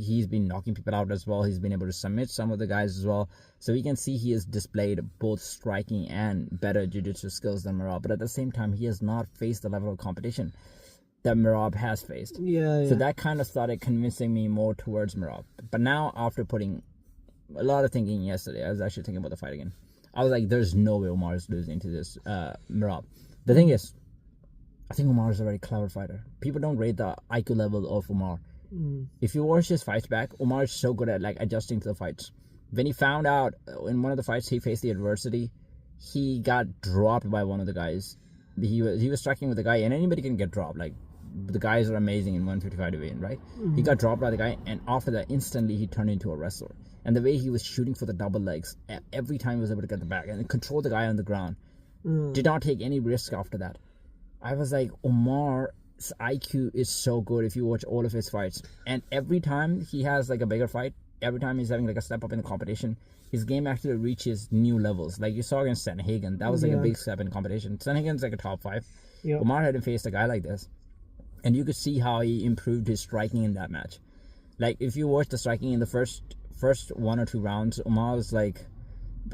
he's been knocking people out as well. He's been able to submit some of the guys as well. So we can see he has displayed both striking and better jiu-jitsu skills than Merab. But at the same time, he has not faced the level of competition that Merab has faced. Yeah. So that kind of started convincing me more towards Merab. But now, after putting a lot of thinking yesterday, I was actually thinking about the fight again. I was like, there's no way Umar is losing to this Merab. The thing is, I think Umar is a very clever fighter. People don't rate the IQ level of Umar. If you watch his fights back, Umar is so good at like adjusting to the fights. When he found out in one of the fights he faced the adversity, he got dropped by one of the guys. He was striking with the guy, and anybody can get dropped. Like, the guys are amazing in 155 division, right? He got dropped by the guy, and after that, instantly he turned into a wrestler. And the way he was shooting for the double legs, every time he was able to get the back and control the guy on the ground, did not take any risk after that. I was like, Umar's IQ is so good if you watch all of his fights. And every time he has like a bigger fight, every time he's having like a step up in the competition, his game actually reaches new levels. Like you saw against Sanhagen, that was like a big step in competition. Sanhagen's like a top 5. Umar hadn't faced a guy like this. And you could see how he improved his striking in that match. Like, if you watch the striking in the first 1 or 2 rounds, Umar was like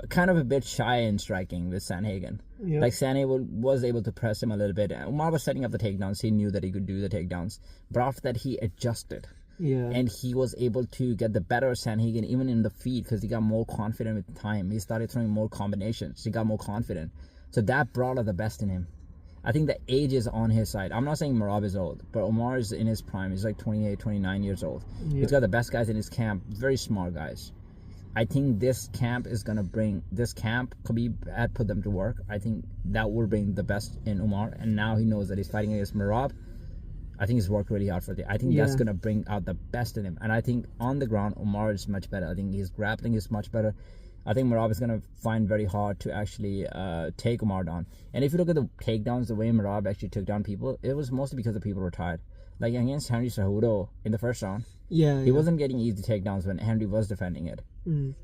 kind of a bit shy in striking with Sanhagen. Like, Sanhagen was able to press him a little bit. Umar was setting up the takedowns. He knew that he could do the takedowns. But after that, he adjusted. And he was able to get the better of Sanhagen even in the feet, because he got more confident with time. He started throwing more combinations. He got more confident. So that brought out the best in him. I think the age is on his side. I'm not saying Merab is old, but Umar is in his prime. He's like 28, 29 years old. He's got the best guys in his camp, very smart guys. I think this camp Khabib had put them to work. I think that will bring the best in Umar. And now he knows that he's fighting against Merab. I think he's worked really hard for it. I think that's going to bring out the best in him. And I think on the ground, Umar is much better. I think his grappling is much better. I think Merab is going to find very hard to actually take Umar down. And if you look at the takedowns, the way Merab actually took down people, it was mostly because the people were tired. Like against Henry Cejudo in the first round, he wasn't getting easy takedowns when Henry was defending it.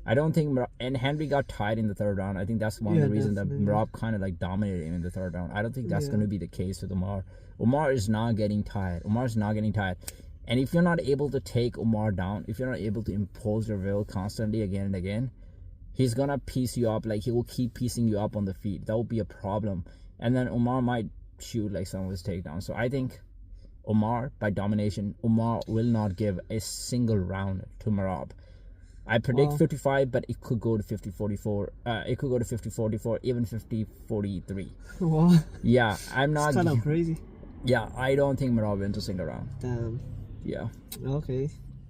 I don't think and Henry got tired in the 3rd round. I think that's one of the reasons that Merab kind of like dominated him in the 3rd round. I don't think that's going to be the case with Umar. Umar is not getting tired. And if you're not able to take Umar down, if you're not able to impose your will constantly again and again, he's gonna piece you up. Like, he will keep piecing you up on the feet. That will be a problem. And then Umar might shoot like some of his takedowns. So I think Umar, by domination, Umar will not give a single round to Merab. I predict 55, but it could go to 50-44. It could go to 50-44, even 50-43. Wow. Yeah, I'm not... It's kind of crazy. Yeah, I don't think Merab wins a single round. Damn. Yeah. Okay.